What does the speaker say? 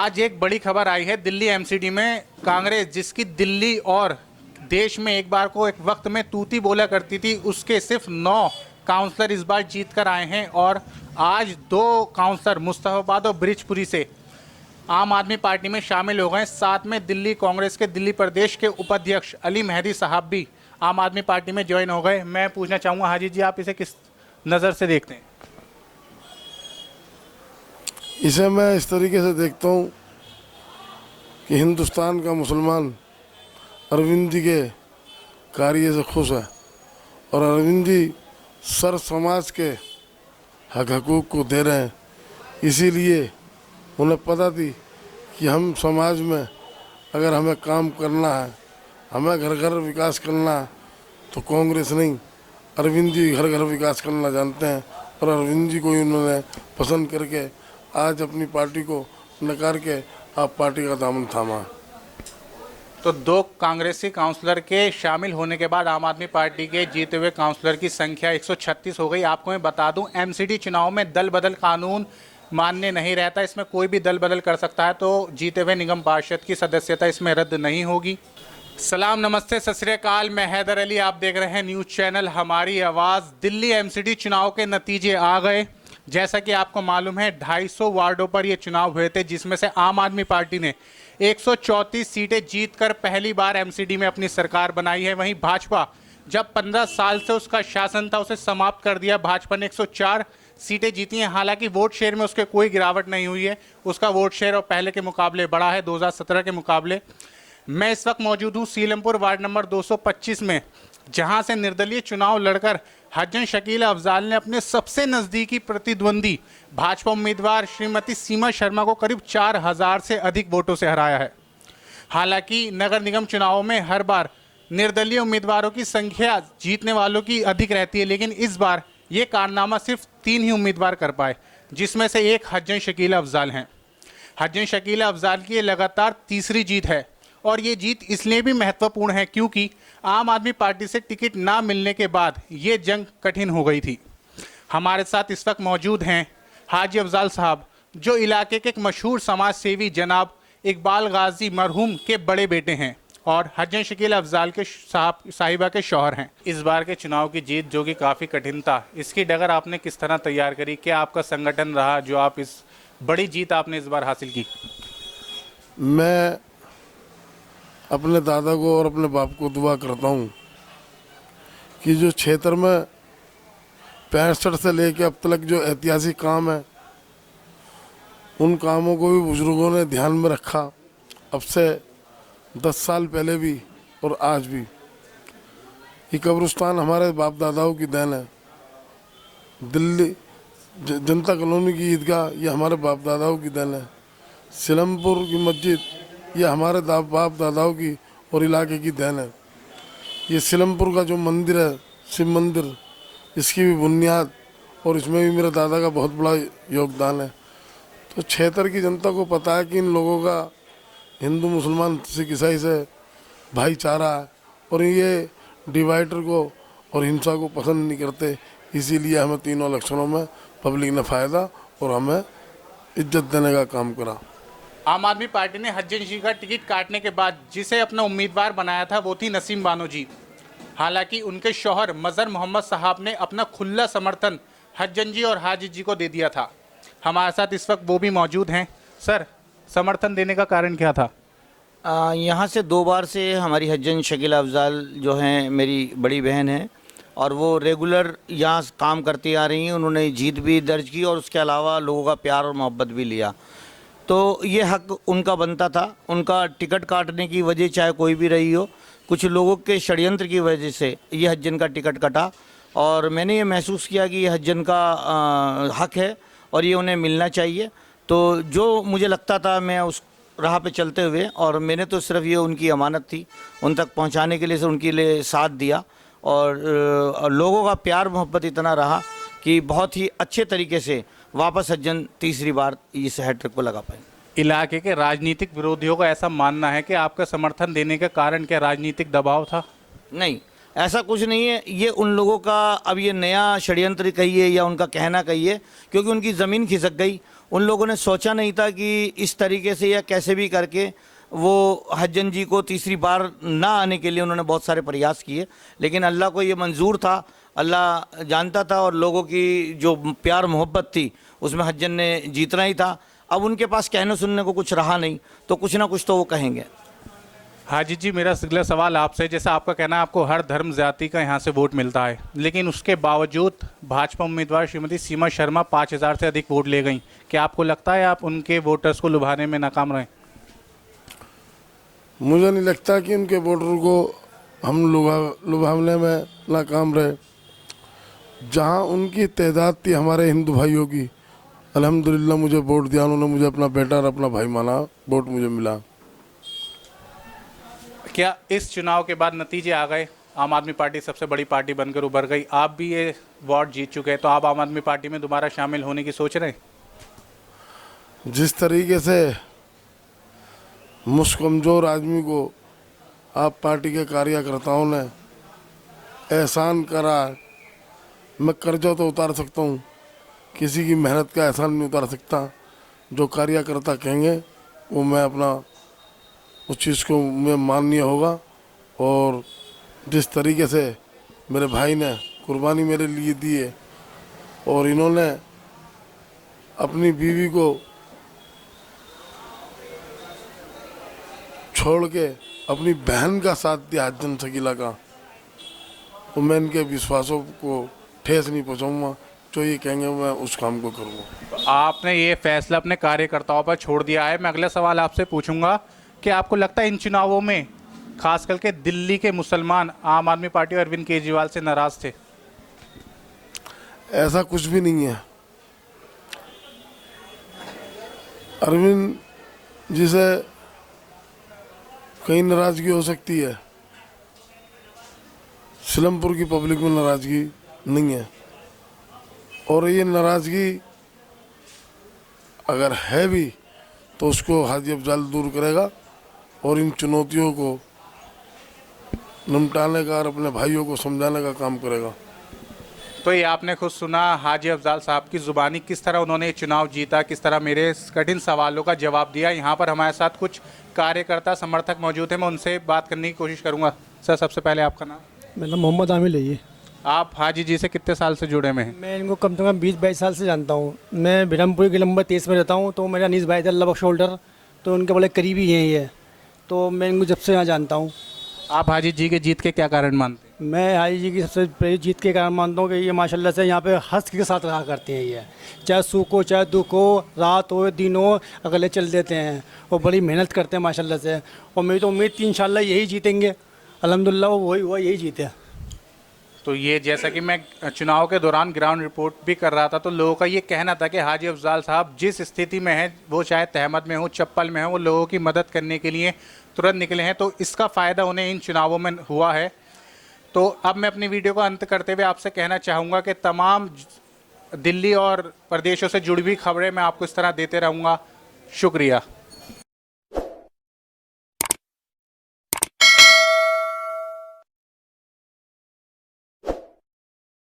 आज एक बड़ी खबर आई है दिल्ली एमसीडी में। कांग्रेस जिसकी दिल्ली और देश में एक बार को एक वक्त में तूती बोला करती थी, उसके सिर्फ 9 काउंसलर इस बार जीत कर आए हैं। और आज 2 काउंसलर मुस्तफाबाद और ब्रिजपुरी से आम आदमी पार्टी में शामिल हो गए। साथ में दिल्ली कांग्रेस के दिल्ली प्रदेश के उपाध्यक्ष अली मेहदी साहब भी आम आदमी पार्टी में ज्वाइन हो गए। मैं पूछना चाहूँगा हाजी जी, आप इसे किस नज़र से देखते हैं? इसे मैं इस तरीके से देखता हूँ कि हिंदुस्तान का मुसलमान अरविंद जी के कार्य से खुश है और अरविंद जी सर समाज के हक हकूक़ को दे रहे हैं। इसीलिए उन्हें पता थी कि हम समाज में अगर हमें काम करना है, हमें घर घर विकास करना है, तो कांग्रेस नहीं, अरविंद जी घर घर विकास करना जानते हैं। और अरविंद जी को ही उन्होंने पसंद करके आज अपनी पार्टी को नकार के आप पार्टी का दामन थामा। तो 2 कांग्रेसी काउंसलर के शामिल होने के बाद आम आदमी पार्टी के जीते हुए काउंसलर की संख्या 136 हो गई। आपको मैं बता दूं, एमसीडी चुनाव में दल बदल कानून मान्य नहीं रहता। इसमें कोई भी दल बदल कर सकता है, तो जीते हुए निगम पार्षद की सदस्यता इसमें रद्द नहीं होगी। सलाम, नमस्ते, सत श्री अकाल। मैं हैदर अली, आप देख रहे हैं न्यूज़ चैनल हमारी आवाज़। दिल्ली एमसीडी चुनाव के नतीजे आ गए। जैसा कि आपको मालूम है, 250 वार्डों पर ये चुनाव हुए थे, जिसमें से आम आदमी पार्टी ने 134 सीटें जीतकर पहली बार एमसीडी में अपनी सरकार बनाई है। वहीं भाजपा जब 15 साल से उसका शासन था, उसे समाप्त कर दिया। भाजपा ने 104 सीटें जीती हैं। हालांकि वोट शेयर में उसके कोई गिरावट नहीं हुई है। उसका वोट शेयर और पहले के मुकाबले बढ़ा है, 2017 के मुकाबले। मैं इस वक्त मौजूद हूँ सीलमपुर वार्ड नंबर 225 में, जहां से निर्दलीय चुनाव लड़कर हज्जन शकील अफजाल ने अपने सबसे नज़दीकी प्रतिद्वंदी भाजपा उम्मीदवार श्रीमती सीमा शर्मा को करीब 4000 से अधिक वोटों से हराया है। हालांकि नगर निगम चुनावों में हर बार निर्दलीय उम्मीदवारों की संख्या जीतने वालों की अधिक रहती है, लेकिन इस बार ये कारनामा सिर्फ 3 ही उम्मीदवार कर पाए, जिसमें से एक हज्जन शकील अफजाल हैं। हज्जन शकील अफजाल की ये लगातार तीसरी जीत है और ये जीत इसलिए भी महत्वपूर्ण है क्योंकि आम आदमी पार्टी से टिकट ना मिलने के बाद ये जंग कठिन हो गई थी। हमारे साथ इस वक्त मौजूद हैं हाजी अफजाल साहब, जो इलाके के एक मशहूर समाज सेवी जनाब इकबाल गाजी मरहूम के बड़े बेटे हैं और हज्जन शकील अफजाल के साहिबा के शौहर हैं। इस बार के चुनाव की जीत जो कि काफ़ी कठिन था, इसकी डगर आपने किस तरह तैयार करी? क्या आपका संगठन रहा जो आप इस बड़ी जीत आपने इस बार हासिल की? मैं अपने दादा को और अपने बाप को दुआ करता हूँ कि जो क्षेत्र में 65 से लेकर अब तक जो ऐतिहासिक काम है, उन कामों को भी बुजुर्गों ने ध्यान में रखा। अब से 10 साल पहले भी और आज भी ये कब्रिस्तान हमारे बाप दादाओं की देन है। दिल्ली जनता कॉलोनी की ईदगाह ये हमारे बाप दादाओं की देन है। सीलमपुर की मस्जिद ये हमारे बाप दादाओं की और इलाके की देन है। ये सीलमपुर का जो मंदिर है, शिव मंदिर, इसकी भी बुनियाद और इसमें भी मेरे दादा का बहुत बड़ा योगदान है। तो क्षेत्र की जनता को पता है कि इन लोगों का हिंदू मुसलमान सिख ईसाई से भाईचारा है और ये डिवाइडर को और हिंसा को पसंद नहीं करते। इसीलिए हमें तीनों इलेक्शनों में पब्लिक ने फ़ायदा और हमें इज्जत देने का काम करा। आम आदमी पार्टी ने हज्जन जी का टिकट काटने के बाद जिसे अपना उम्मीदवार बनाया था वो थी नसीम बानो जी। हालांकि उनके शौहर मजहर मोहम्मद साहब ने अपना खुला समर्थन हज्जन जी और हाजी जी को दे दिया था। हमारे साथ इस वक्त वो भी मौजूद हैं। सर, समर्थन देने का कारण क्या था? यहाँ से 2 बार से हमारी हज्जन शकील अफजाल जो हैं मेरी बड़ी बहन हैं और वो रेगुलर यहाँ काम करती आ रही हैं। उन्होंने जीत भी दर्ज की और उसके अलावा लोगों का प्यार और मोहब्बत भी लिया, तो ये हक उनका बनता था। उनका टिकट काटने की वजह चाहे कोई भी रही हो, कुछ लोगों के षड्यंत्र की वजह से ये हज्जन का टिकट कटा और मैंने ये महसूस किया कि ये हज्जन का हक है और ये उन्हें मिलना चाहिए। तो जो मुझे लगता था मैं उस राह पे चलते हुए, और मैंने तो सिर्फ ये उनकी अमानत थी उन तक पहुंचाने के लिए से उनके लिए साथ दिया और लोगों का प्यार मोहब्बत इतना रहा कि बहुत ही अच्छे तरीके से वापस हज्जन तीसरी बार इस हैट्रिक को लगा पाए। इलाके के राजनीतिक विरोधियों का ऐसा मानना है कि आपका समर्थन देने के कारण क्या राजनीतिक दबाव था? नहीं, ऐसा कुछ नहीं है। ये उन लोगों का अब ये नया षड्यंत्र कहिए या उनका कहना कहिए, क्योंकि उनकी ज़मीन खिसक गई। उन लोगों ने सोचा नहीं था कि इस तरीके से या कैसे भी करके वो हज्जन जी को तीसरी बार ना आने के लिए उन्होंने बहुत सारे प्रयास किए, लेकिन अल्लाह को ये मंजूर था, अल्लाह जानता था और लोगों की जो प्यार मोहब्बत थी उसमें हज्जन ने जीतना ही था। अब उनके पास कहने सुनने को कुछ रहा नहीं, तो कुछ ना कुछ तो वो कहेंगे। हाजी जी, मेरा अगला सवाल आपसे, जैसे आपका कहना है आपको हर धर्म जाति का यहाँ से वोट मिलता है, लेकिन उसके बावजूद भाजपा उम्मीदवार श्रीमती सीमा शर्मा 5000 से अधिक वोट ले गई। क्या आपको लगता है आप उनके वोटर्स को लुभाने में नाकाम रहे? मुझे नहीं लगता कि उनके वोटर को हम लुभावने में नाकाम रहे। जहाँ उनकी तादाद थी हमारे हिंदू भाइयों की, अल्हम्दुलिल्लाह मुझे वोट दिया, उन्होंने मुझे अपना बेटा और अपना भाई माना, वोट मुझे मिला। क्या इस चुनाव के बाद नतीजे आ गए, आम आदमी पार्टी सबसे बड़ी पार्टी बनकर उभर गई, आप भी ये वार्ड जीत चुके हैं, तो आप आम आदमी पार्टी में दोबारा शामिल होने की सोच रहे हैं? जिस तरीके से मुझ कमज़ोर आदमी को आप पार्टी के कार्यकर्ताओं ने एहसान करा, मैं कर्जा तो उतार सकता हूँ, किसी की मेहनत का एहसान नहीं उतार सकता। जो कार्यकर्ता कहेंगे वो मैं अपना उस चीज़ को मैं माननीय होगा। और जिस तरीके से मेरे भाई ने कुर्बानी मेरे लिए दी है और इन्होंने अपनी बीवी को छोड़ के अपनी बहन का साथ दिया हज्जन शकीला का, तो मैं इनके विश्वासों को ठेस नहीं पहुंचाऊंगा। जो ये कहेंगे मैं उस काम को करूंगा। आपने ये फैसला अपने कार्यकर्ताओं पर छोड़ दिया है। मैं अगला सवाल आपसे पूछूंगा कि आपको लगता है इन चुनावों में खास करके दिल्ली के मुसलमान आम आदमी पार्टी और अरविंद केजरीवाल से नाराज थे? ऐसा कुछ भी नहीं है। अरविंद जी से कहीं नाराजगी हो सकती है, सिलमपुर की पब्लिक में नाराजगी नहीं है। और ये नाराजगी अगर है भी तो उसको हाजी अफजाल दूर करेगा और इन चुनौतियों को निपटाने का और अपने भाइयों को समझाने का काम करेगा। तो ये आपने खुद सुना हाजी अफजाल साहब की ज़ुबानी, किस तरह उन्होंने ये चुनाव जीता, किस तरह मेरे कठिन सवालों का जवाब दिया। यहाँ पर हमारे साथ कुछ कार्यकर्ता समर्थक मौजूद हैं, मैं उनसे बात करने की कोशिश करूँगा। सर, सबसे पहले आपका नाम? मेरा नाम मोहम्मद आमिर है। ये आप हाजी जी से कितने साल से जुड़े हुए हैं? मैं इनको कम से कम 20-22 साल से जानता हूँ। मैं बिरमपुर के नंबर 23 में रहता हूँ, तो मेरा अनीस भाई थे अल्लाह बख्श होल्डर, तो उनके बड़े करीबी हैं ये, तो मैं इनको जब से यहाँ जानता हूँ। आप हाजी जी के जीत के क्या कारण मानते हैं? मैं हाजी जी की सबसे पहले जीत के कारण मानता हूँ कि ये माशाल्लाह से यहाँ पे हंस के साथ रहा करते हैं। ये चाहे सुख हो चाहे दुख हो, रात हो दिन हो, अगले चल देते हैं और बड़ी मेहनत करते हैं माशाल्लाह से। और मेरी तो उम्मीद थी इंशाल्लाह यही जीतेंगे, अल्हम्दुलिल्लाह वही हुआ, यही जीते। तो ये जैसा कि मैं चुनाव के दौरान ग्राउंड रिपोर्ट भी कर रहा था, तो लोगों का ये कहना था कि हाजी अफजाल साहब जिस स्थिति में है, वो चाहे तहमत में हो चप्पल में हो, वो लोगों की मदद करने के लिए तुरंत निकले हैं। तो इसका फ़ायदा उन्हें इन चुनावों में हुआ है। तो अब मैं अपनी वीडियो का अंत करते हुए आपसे कहना चाहूँगा कि तमाम दिल्ली और प्रदेशों से जुड़ी हुई खबरें मैं आपको इस तरह देते रहूँगा। शुक्रिया।